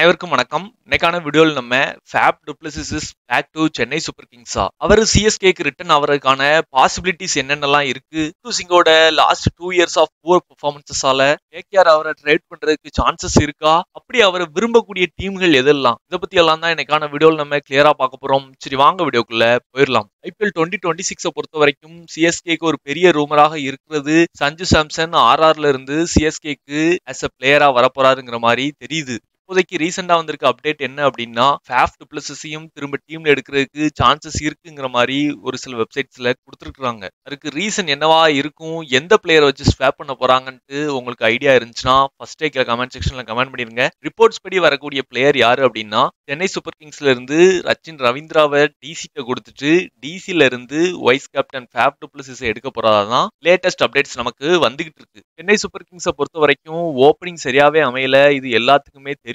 அனைவருக்கும் வணக்கம். இன்னைக்கான வீடியோல நம்ம Faf du Plessis is back to Chennai super கிங்ஸா அவர் சிஎஸ்கேக்கு ரிட்டர்ன் ஆவறதுக்கான பாசிபிலிட்டிஸ் என்னென்னலாம் இருக்கு, சிங்கோட லாஸ்ட் 2 இயர்ஸ் ஆஃப் புவர் பெர்ஃபார்மன்ஸஸால கேகேஆர் அவரை ட்ரேட் பண்றதுக்கு சான்சஸ் இருக்கா, அப்படி அவர் விரும்பக்கூடிய டீம்கள் எதெல்லாம், இதை பத்தி எல்லாம் தான் இன்னைக்கான வீடியோல நம்ம கிளியரா பார்க்க போறோம். சரி வாங்க வீடியோக்குள்ள போயிடலாம். ஐபிஎல் 2026 பொறுத்த வரைக்கும் சிஎஸ்கேக்கு ஒரு பெரிய ரூமராக இருக்கிறது சஞ்சு சாம்சன் ஆர்ஆர்ல இருந்து சிஎஸ்கேக்கு ஆஸ் அ பிளேயரா வரப்போறாருங்கிற மாதிரி தெரியுது. இப்போதைக்கு ரீசெண்டா வந்திருக்க அப்டேட் என்ன அப்படின்னா, ஃபேஃப் டு பிளஸஸையும் திரும்ப டீம்ல எடுக்கிறதுக்கு சான்சஸ் இருக்குங்கிற மாதிரி ஒரு சில வெப்சைட்ஸ்ல கொடுத்துருக்காங்க. அதுக்கு ரீசன் என்னவா இருக்கும், எந்த பிளேயரை வச்சு ஸ்வாப் பண்ண போறாங்கன்ட்டு உங்களுக்கு ஐடியா இருந்துச்சுன்னா ஃபர்ஸ்டே கமெண்ட் செக்ஷன்ல கமெண்ட் பண்ணிருங்க. ரிப்போர்ட்ஸ் படி வரக்கூடிய பிளேயர் யாரு அப்படின்னா, சென்னை சூப்பர் கிங்ஸ்ல இருந்து ரச்சின் ரவீந்திராவை டிசிட்ட கொடுத்துட்டு டிசில இருந்து vice captain Faf du pluses எடுக்க போறதான் லேட்டஸ்ட் அப்டேட்ஸ் நமக்கு வந்துகிட்டு இருக்கு. சென்னை சூப்பர் கிங்ஸை பொறுத்த வரைக்கும் ஓப்பனிங் சரியாவே அமையல, இது எல்லாத்துக்குமே தெரியும்.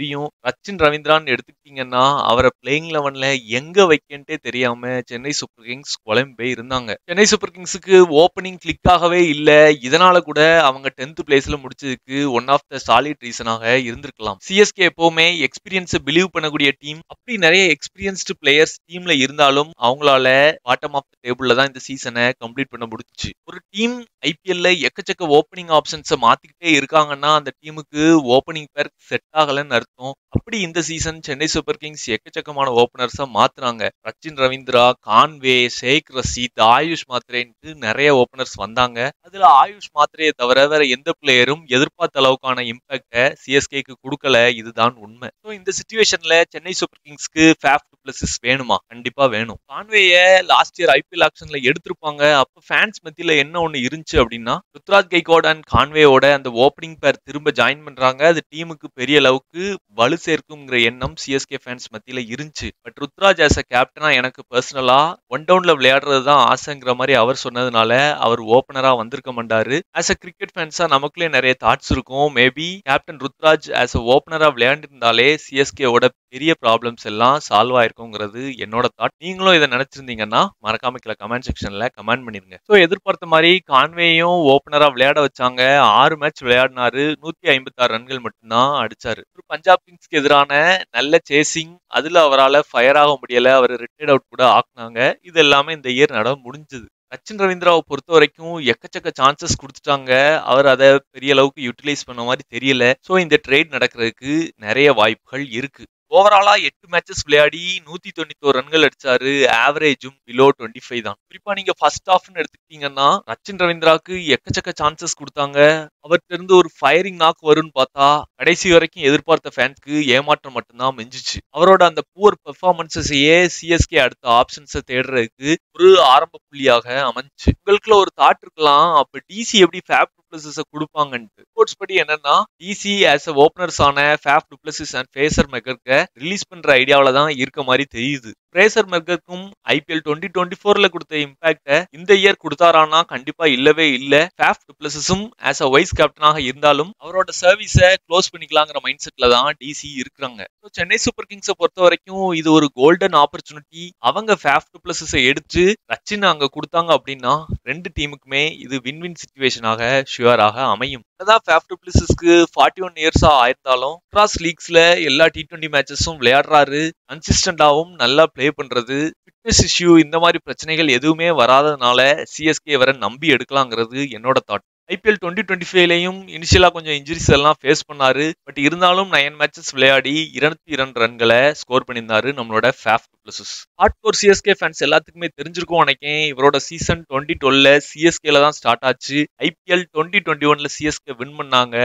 ரச்சின் ரவீந்திரான்னு எடுத்துக்கிட்டீங்கன்னா அவரை பிளேயிங் 11ல எங்க வைக்கன்ட்டே தெரியாம சென்னை சூப்பர் கிங்ஸ் குழம்பே இருந்தாங்க. சென்னை சூப்பர் கிங்ஸுக்கு ஓப்பனிங் கிளிக் ஆகவே இல்ல, இதனால கூட அவங்க 10th பிளேஸ்ல முடிச்சதுக்கு ஒன் ஆஃப் த சாலிட் ரீசனாக இருந்திருக்கலாம். சிஎஸ்கே எப்பவுமே எக்ஸ்பீரியன்ஸ் பிலீவ் பண்ணக்கூடிய டீம். அப்படி நிறைய எக்ஸ்பீரியன்ஸ்டு பிளேயர்ஸ் டீம்ல இருந்தாலும் அவங்களால பாட்டம் ஆஃப் த டேபிள்ல தான் இந்த சீசனை கம்ப்ளீட் பண்ண முடிஞ்சுச்சு. ஒரு டீம் ஐபிஎல்ல எக்கச்சக்க ஓப்பனிங் ஆப்ஷன்ஸை மாத்திக்கிட்டே இருக்காங்கன்னா அந்த டீமுக்கு ஓப்பனிங் பேர் செட் ஆகலன்னு அர்த்தம். அப்படி இந்த சீசன் சென்னை சூப்பர் கிங்ஸ் எக்கச்சக்கமான ஓபனர்ஸா மாத்துறாங்க. ரச்சின் ரவீந்திரா, கான்வே, ஷேக் ரஷீத், ஆயுஷ் மாத்ரேன்ட்டு நிறைய ஓபனர்ஸ் வந்தாங்க. அதுல ஆயுஷ் மாத்ரேயை தவிர வேற எந்த பிளேயரும் எதிர்பார்த்த அளவுக்கான இம்பாக்ட சிஎஸ்கேக்கு கொடுக்கல, இதுதான் உண்மை. இந்த சிச்சுவேஷன்ல சென்னை சூப்பர் கிங்ஸ்க்கு ஃபேஃப் டு பிளஸஸ் வேணுமா? கண்டிப்பா வேணும். கான்வேயை லாஸ்ட் இயர் ஐபிஎல் ஆக்ஷன்ல எடுத்திருப்பாங்க. அப்ப ஃபேன்ஸ் மத்தியில என்ன ஒண்ணு இருந்துச்சு அப்படின்னா, ருத்ராஜ் கைக்வாட் அண்ட் கான்வேயோட அந்த ஓப்பனிங் பேர் திரும்ப ஜாயின் பண்றாங்க, அது டீமுக்கு பெரிய அளவுக்கு வலு சேர்க்கும்ங்கிற எண்ணம் சிஎஸ்கே ஃபேன்ஸ் மத்தியில இருந்துச்சு. பட் ருத்ராஜ் ஆஸ் அ கேப்டனா எனக்கு பர்சனலா ஒன் டவுன்ல விளையாடுறது தான் ஆசைங்கிற மாதிரி அவர் சொன்னதுனால அவர் ஓபனரா வந்திருக்க மாட்டாரு. ஆஸ் அ கிரிக்கெட் ஃபேன்ஸா நமக்குள்ளே நிறைய தாட்ஸ் இருக்கும். Maybe captain Ruturaj as a ஓபனரா விளையாண்டிருந்தாலே சிஎஸ்கேவோட பெரிய ப்ராப்ளம்ஸ் எல்லாம் சால்வ் ஆயிருக்குங்கிறது என்னோட தாட். நீங்களும் இதை நினைச்சிருந்தீங்கன்னா மறக்காம கமெண்ட் செக்ஷன்ல கமெண்ட் பண்ணிருங்க. எதிர்பார்த்த மாதிரி கான்வேயும் ஓபனரா விளையாட வச்சாங்க. 6 மேட்ச் விளையாடினாரு, 156 ரன்கள் மட்டும்தான் அடிச்சாரு. பஞ்சாப் கிங்ஸ்க்கு எதிரான நல்ல சேசிங், அதுல அவரால் ஃபயர் ஆக முடியல, அவர் ரிட்டையர்ட் அவுட் கூட ஆக்குனாங்க. இது எல்லாமே இந்த இயர் முடிஞ்சது. ரச்சின் ரவீந்திராவை பொறுத்த வரைக்கும் எக்கச்சக்க சான்சஸ் கொடுத்துட்டாங்க, அவர் அதை பெரிய அளவுக்கு யூட்டிலைஸ் பண்ண மாதிரி தெரியல. இந்த ட்ரேட் நடக்கிறதுக்கு நிறைய வாய்ப்புகள் இருக்கு. ஓவராலா 8 மேட்சஸ் விளையாடி 191 ரன்கள் அடிச்சாரு, ஆவரேஜும் பிலோ 25 தான். குறிப்பா நீங்க ஃபர்ஸ்ட் ஹாஃப்னு எடுத்துக்கிட்டீங்கன்னா ரச்சின் ரவீந்திராவுக்கு எக்கச்சக்க சான்சஸ் கொடுத்தாங்க. அவர்கிட்ட இருந்து ஒரு ஃபயரிங் நாக் வரும்னு பார்த்தா கடைசி வரைக்கும் எதிர்பார்த்த ஃபேன்ஸ்க்கு ஏமாற்றம் மட்டும்தான் மிஞ்சிச்சு. அவரோட அந்த புவர் பெர்ஃபார்மன்ஸையே சிஎஸ்கே அடுத்த ஆப்ஷன்ஸை தேடுறதுக்கு ஒரு ஆரம்ப புள்ளியாக அமைஞ்சு. உங்களுக்குள்ள ஒரு தாட் இருக்கலாம், அப்ப டிசி எப்படி ஃபேப் டு பிளஸஸை கொடுப்பாங்கன்ட்டு. ரிப்போர்ட்ஸ் படி என்னன்னா, டிசி ஆஸ் அ ஓபனர்ஸ் ஆன Faf du Plessis and Fraser மெக்கர்க்க ரிலீஸ் பண்ற ஐடியாவில தான் இருக்க மாதிரி தெரியுது. ஃப்ரேசர் மெக்கர்க்கும் ஐபிஎல் 2024ல கொடுத்த இம்பாக்ட இந்த இயர் கொடுத்தாரானா கண்டிப்பா இல்லவே இல்ல. ஃபேப் டு பிளஸஸும் ஆஸ் அ வைஸ் கேப்டனாக இருந்தாலும் அவரோட சர்வீஸை க்ளோஸ் பண்ணிக்கலாங்கிற மைண்ட் செட்ல தான் டிசி இருக்கிறாங்க. சென்னை சூப்பர் கிங்ஸை பொறுத்த வரைக்கும் இது ஒரு கோல்டன் ஆப்பர்ச்சுனிட்டி. அவங்க ஃபேப் டு பிளஸஸை எடுத்து ரச்சின் அங்க கொடுத்தாங்க அப்படின்னா ரெண்டு டீமுக்குமே இது வின் வின் சிச்சுவேஷனாக ஷுவராக அமையும். அதான் ஃபேப் டு பிளஸஸ்க்கு 41 இயர்ஸா ஆயிருந்தாலும் கிராஸ் லீக்ஸ்ல எல்லா T20 மேட்சஸும் விளையாடுறாரு, கன்சிஸ்டன்டாவும் நல்லா பிளே பண்றது, ஃபிட்னஸ் இஷ்யூ இந்த மாதிரி பிரச்சனைகள் எதுவுமே வராதனால சிஎஸ்கே வர நம்பி எடுக்கலாங்கிறது என்னோட தாட். ஐபிஎல் 2025லையும் இனிஷியலா கொஞ்சம் இன்ஜுரிஸ் எல்லாம் ஃபேஸ் பண்ணாரு. பட் இருந்தாலும் 9 மேட்சஸ் விளையாடி 202 ரன்களை ஸ்கோர் பண்ணியிருந்தாரு நம்மளோட ஃபேப் du pluses. Hardcore CSK fans எல்லாத்துக்குமே தெரிஞ்சிருக்கும் நினைக்கிறேன், இவரோட சீசன் 2012ல சிஎஸ்கேல தான் ஸ்டார்ட் ஆச்சு. ஐபிஎல் 2021ல சிஎஸ்கே வின் பண்ணாங்க.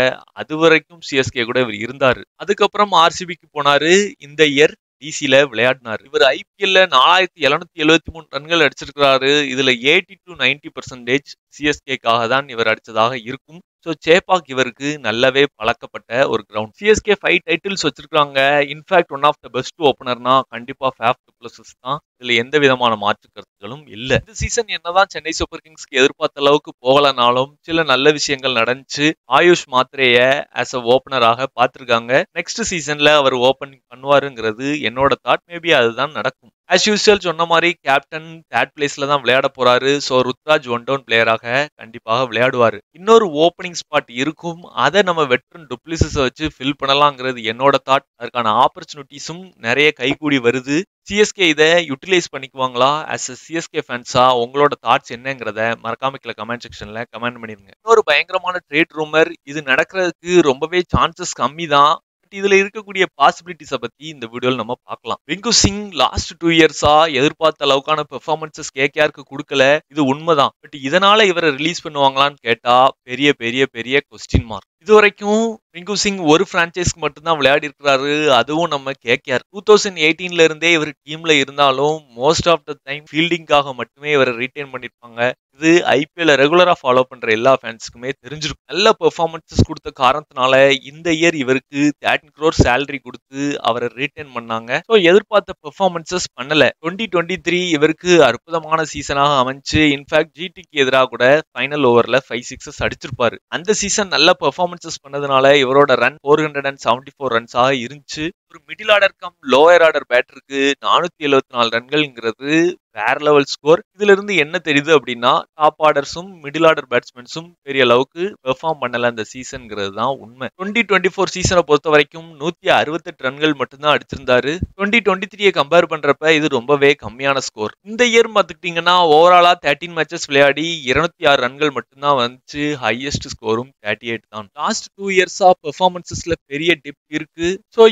அது வரைக்கும் சிஎஸ்கே கூட இவர் இருந்தாரு. அதுக்கப்புறம் ஆர்சிபிக்கு போனாரு. இந்த இயர் டிசில விளையாடினாரு. இவர் ஐபிஎல்ல 4773 ரன்கள் அடிச்சிருக்கிறாரு. இதுல 80 to 90% சிஎஸ்கேக்காக தான் இவர் அடிச்சதாக இருக்கும். சேப்பாக் இவருக்கு நல்லாவே பழக்கப்பட்ட ஒரு கிரவுண்ட். சிஎஸ்கே 5 டைட்டில்ஸ் வச்சிருக்காங்க. In fact one of the best ஓபனர்னா கண்டிப்பா ஃபேப் டு பிளஸஸ் தான். இதுல எந்த விதமான மாற்று கருத்துக்களும் இல்ல. இந்த சீசன் என்னதான் சென்னை சூப்பர் கிங்ஸ்க்கு எதிர்பார்த்த அளவுக்கு போகலனாலும் சில நல்ல விஷயங்கள் நடந்துச்சு. ஆயுஷ் மாத்ரேய ஆஸ் அ ஓபனராக பார்த்திருக்காங்க. நெக்ஸ்ட் சீசன்ல அவர் ஓபனிங் பண்ணுவாருங்கிறது என்னோட தாட். மேபி அதுதான் நடக்கும். ஆஸ் யூசுவல் சொன்ன மாதிரி கேப்டன் தேர்ட் பிளேஸ்ல தான் விளையாட போறாரு. ஸோ ருத்ராஜ் ஒன் டவுன் பிளேயராக கண்டிப்பாக விளையாடுவாரு. இன்னொரு ஓப்பனிங் ஸ்பாட் இருக்கும். அதை நம்ம வெட்ரன் டுப்ளிசிஸை வச்சு ஃபில் பண்ணலாங்கிறது என்னோட தாட். அதற்கான ஆப்பர்ச்சுனிட்டிஸும் நிறைய கைகூடி வருது. சிஎஸ்கே இதை யூட்டிலைஸ் பண்ணிக்குவாங்களா? ஆஸ் அ சிஎஸ்கே ஃபேன்ஸா உங்களோட தாட்ஸ் என்னங்கிறத மறக்காம கீழே கமெண்ட் செக்ஷன்ல கமெண்ட் பண்ணிருங்க. இன்னொரு பயங்கரமான ட்ரேட் ரூமர், இது நடக்கிறதுக்கு ரொம்பவே சான்சஸ் கம்மி தான். இதுல இருக்கக்கூடிய பாசிபிலிட்டிஸை பத்தி இந்த வீடியோல நம்ம பார்க்கலாம். ரிங்கு சிங் லாஸ்ட் 2 இயர்ஸா எதிர்பார்த்த அளவுக்கான பெர்ஃபார்மன்சஸ் கேகேஆருக்கு கொடுக்கல, இது உண்மைதான். பட் இதனால இவரை ரிலீஸ் பண்ணுவாங்களான்னு கேட்டா பெரிய பெரிய பெரிய கொஸ்டின் மார்க். இதுவரைக்கும் ரிங்கு சிங் ஒரு பிரான்ச்சைஸ்க்கு மட்டும்தான் விளையாடி இருக்கிறாரு, அதுவும் நம்ம கேகேஆர். 2018ல இருந்தே இவர் டீம்ல இருந்தாலும் மோஸ்ட் ஆஃப் த டைம் ஃபீல்டிங்காக மட்டுமே இவரை ரீட்டைன் பண்ணிருப்பாங்க. இது ஐபிஎல் ரெகுலரா ஃபாலோ பண்ற எல்லா ஃபேன்ஸுக்குமே தெரிஞ்சிருக்கும். நல்ல பெர்ஃபார்மன்சஸ் கொடுத்த காரணத்தினால இந்த இயர் இவருக்கு 13 crore சேலரி கொடுத்து அவரை ரீட்டைன் பண்ணாங்க. ஸோ எதிர்பார்த்த பெர்ஃபார்மன்சஸ் பண்ணல. 2023 இவருக்கு அற்புதமான சீசனாக அமைஞ்சு. இன்ஃபேக்ட் ஜிடிக்கு எதிராக கூட ஃபைனல் ஓவர்ல 5 6 அடிச்சிருப்பாரு. அந்த சீசன் நல்ல பெர்ஃபார்மன்சஸ் பண்ணதுனால இவரோட ரன் 474 ரன்ஸாக இருந்துச்சு. ஒரு middle order cum lower order பேட்டருக்கு 474 ரன்கள்ங்கிறது வேற லெவல் ஸ்கோர். இதுல இருந்து என்ன தெரியுது அப்படின்னா டாப் ஆர்டர்ஸும் மிடில் ஆர்டர் பேட்ஸ்மேன்ஸும் பெரிய அளவுக்கு பெர்ஃபார்ம் பண்ணல அந்த சீசன்ங்கிறது தான் உண்மை. 2024 சீசனை பொறுத்த வரைக்கும் 168 ரன்கள் மட்டும்தான் அடிச்சிருந்தாரு. 2023 கம்பேர் பண்றப்ப இது ரொம்பவே கம்மியான ஸ்கோர். இந்த இயர் பார்த்துக்கிட்டீங்கன்னா ஓவராலா 13 மேட்சஸ் விளையாடி 206 ரன்கள் மட்டும்தான் வந்துச்சு. ஹையஸ்ட் ஸ்கோரும் 38 தான். லாஸ்ட் 2 இயர்ஸா பெர்ஃபார்மன்சஸ்ல பெரிய டிப் இருக்கு. ஸோ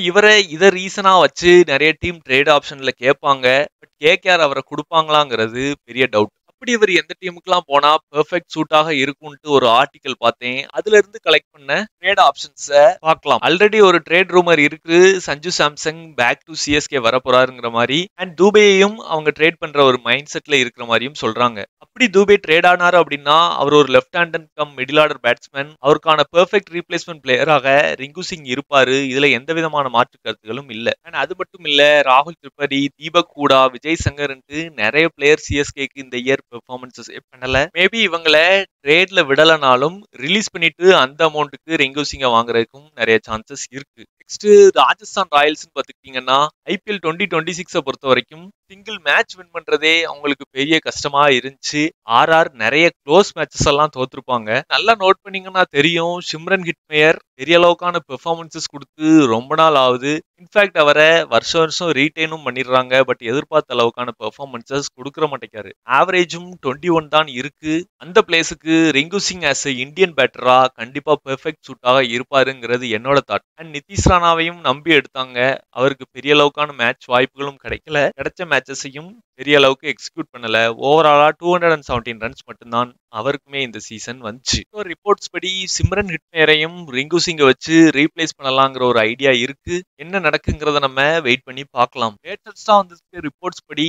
இதை ரீசனா வச்சு நிறைய டீம் ட்ரேட் ஆப்ஷன்ல கேட்பாங்க. பட் கேகேஆர் அவரை கொடுப்பாங்களாங்கிறது பெரிய டவுட். அப்படி இவர் எந்த டீமுக்குலாம் போனா பெர்ஃபெக்ட் சூட்டாக இருக்கும்ட்டு ஒரு ஆர்டிகல் பார்த்தேன். அதுல இருந்து கலெக்ட் பண்ண ட்ரேட் ஆப்ஷன்ஸை பார்க்கலாம். ஆல்ரெடி ஒரு ட்ரேட் ரூமர் இருக்கு, சஞ்சு சாம்சங் பேக் டு சிஎஸ்கே வர போறாருங்கிற மாதிரி. அண்ட் துபேயையும் அவங்க ட்ரேட் பண்ற ஒரு மைண்ட் செட்ல இருக்கிற மாதிரியும் சொல்றாங்க. அப்படி துபே ட்ரேட் ஆனாரு அப்படின்னா அவர் ஒரு left handed come middle order batsman. அவருக்கான பெர்ஃபெக்ட் ரீப்ளேஸ்மெண்ட் பிளேயராக ரிங்கு சிங் இருப்பாரு. இதுல எந்த விதமான மாற்று கருத்துகளும் இல்ல. அண்ட் அது மட்டும் இல்ல, ராகுல் திரிபாதி, தீபக் கூடா, விஜய் சங்கர் நிறைய பிளேயர் சிஎஸ்கேக்கு இந்த இயர் பெர்ஃபார்மன்சஸ் பண்ணல. மேபி இவங்களை ட்ரேட்ல விடலனாலும் ரிலீஸ் பண்ணிட்டு அந்த அமௌண்ட்டுக்கு ரிங்கு சிங்கை வாங்குறதுக்கும் நிறைய சான்சஸ் இருக்கு. நெக்ஸ்ட் ராஜஸ்தான் ராயல்ஸ் பார்த்துக்கிட்டீங்கன்னா ஐபிஎல் 2026 பொறுத்த வரைக்கும் சிங்கிள் மேட்ச் வின் பண்றதே அவங்களுக்கு பெரிய கஷ்டமா இருந்துச்சு. ஆர்ஆர் நிறைய க்ளோஸ் மேட்சஸ் எல்லாம் தோத்துருப்பாங்க. நல்லா நோட் பண்ணீங்கன்னா தெரியும், சிம்ரன் ஹிட்மேயர் பெரிய அளவுக்கான பெர்ஃபார்மன்சஸ் கொடுத்து ரொம்ப நாள் ஆகுது. இன்ஃபேக்ட் அவரை வருஷம் வருஷம் ரீட்டைனும் பண்ணிடுறாங்க. பட் எதிர்பார்த்த அளவுக்கான பெர்ஃபார்மன்சஸ் கொடுக்க மாட்டேங்காரு. ஆவரேஜும் 21 தான் இருக்கு. அந்த பிளேஸுக்கு Rinku Singh as a Indian பேட்டரா கண்டிப்பா பெர்ஃபெக்ட் சூட்டாக இருப்பாருங்கிறது என்னோட தாட். அண்ட் நிதிஷ் ராணாவையும் நம்பி எடுத்தாங்க. அவருக்கு பெரிய அளவுக்கான மேட்ச் வாய்ப்புகளும் கிடைக்கல. கிடைச்ச மேட்சஸையும் பெரிய அளவுக்கு எக்ஸிக்யூட் பண்ணல. ஓவராலா 217 ரன்ஸ் மட்டும்தான் அவருக்குமே இந்த சீசன் வந்துச்சு. ரிப்போர்ட்ஸ் படி சிம்ரன் ஹிட்மேரையும் ரிங்கு சிங்கை வச்சு ரீப்ளேஸ் பண்ணலாங்கிற ஒரு ஐடியா இருக்கு. என்ன நடக்குங்கிறத நம்ம வெயிட் பண்ணி பார்க்கலாம். லேட்டஸ்டா வந்து ரிப்போர்ட்ஸ் படி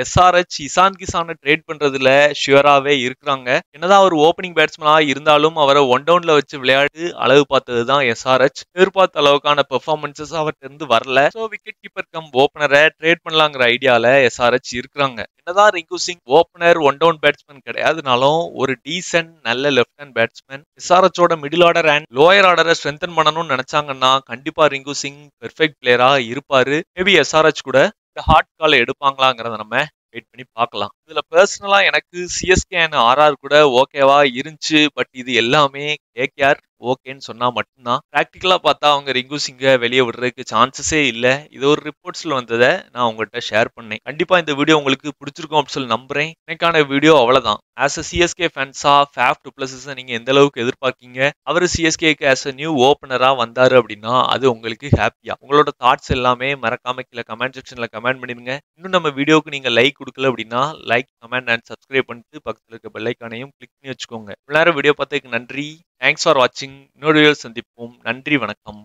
எஸ்ஆர்எச் இசான் கிசானை ட்ரேட் பண்றதுல ஷியராவே இருக்கிறாங்க. என்னதான் ஒரு ஓப்பனிங் பேட்ஸ்மேனா இருந்தாலும் அவரை ஒன் டவுன்ல வச்சு விளையாடு அளவு பார்த்ததுதான் எஸ்ஆர்எச். எதிர்பார்த்த அளவுக்கான பெர்ஃபார்மன்சஸ் அவர்கிட்ட இருந்து வரல. ஸோ விக்கெட் கீப்பர் கம் ஓப்பனரை ட்ரேட் பண்ணலாங்கிற ஐடியால எஸ்ஆர்எச் இருக்கிறாங்க. என்னதான் Rinku Singh opener one down batsman கிடையாதுனாலும் ஒரு டீசென்ட் நல்ல லெஃப்ட் ஹேண்ட் பேட்ஸ்மேன். எஸ்ஆர்எச்சோட மிடில் ஆர்டர் அண்ட் லோயர் ஆர்டரை ஸ்ட்ரென்தன் பண்ணணும்னு நினைச்சாங்கன்னா கண்டிப்பா ரிங்கு சிங் பெர்ஃபெக்ட் பிளேயரா இருப்பாரு. மேபி எஸ்ஆர்எச் கூட இந்த ஹார்ட் காலை எடுப்பாங்களாங்கிறத நம்ம வெயிட் பண்ணி பார்க்கலாம். இதுல பர்சனலா எனக்கு சிஎஸ்கே அண்ட் ஆர்ஆர் கூட ஓகேவா இருந்துச்சு. பட் இது எல்லாமே கேகேஆர் ஓகேன்னு சொன்னா மட்டும்தான். பிராக்டிக்கலா பார்த்தா அவங்க ரிங்கு சிங்கை வெளியே விடுறதுக்கு சான்சஸே இல்லை. இது ஒரு ரிப்போர்ட்ஸ்ல வந்ததை நான் உங்கள்கிட்ட ஷேர் பண்ணேன். கண்டிப்பா இந்த வீடியோ உங்களுக்கு பிடிச்சிருக்கும் அப்படின்னு சொல்லி நம்புறேன். எனக்கான வீடியோ அவ்வளவுதான். ஆஸ் அ சிஎஸ்கே ஃபேன்ஸா ஃபேஃப் டு பிளஸஸ் நீங்க எந்த அளவுக்கு எதிர்பார்க்கீங்க? அவர் சிஎஸ்கேக்கு ஆஸ் அ நியூ ஓப்பனரா வந்தாரு அப்படின்னா அது உங்களுக்கு ஹாப்பியா? உங்களோட தாட்ஸ் எல்லாமே மறக்காம கீழே கமெண்ட் செக்ஷன்ல கமெண்ட் பண்ணிடுங்க. இன்னும் நம்ம வீடியோக்கு நீங்க லைக் கொடுக்கல அப்படின்னா லைக், கமெண்ட் அண்ட் சப்ஸ்கிரைப் பண்ணிட்டு பக்கத்தில் இருக்க பெல் ஐக்கானையும் கிளிக் பண்ணி வச்சுக்கோங்க. எல்லாரும் வீடியோ பார்த்ததுக்கு நன்றி. தேங்க்ஸ் ஃபார் வாட்சிங். இன்னொரு வீடியோ சந்திப்போம். நன்றி, வணக்கம்.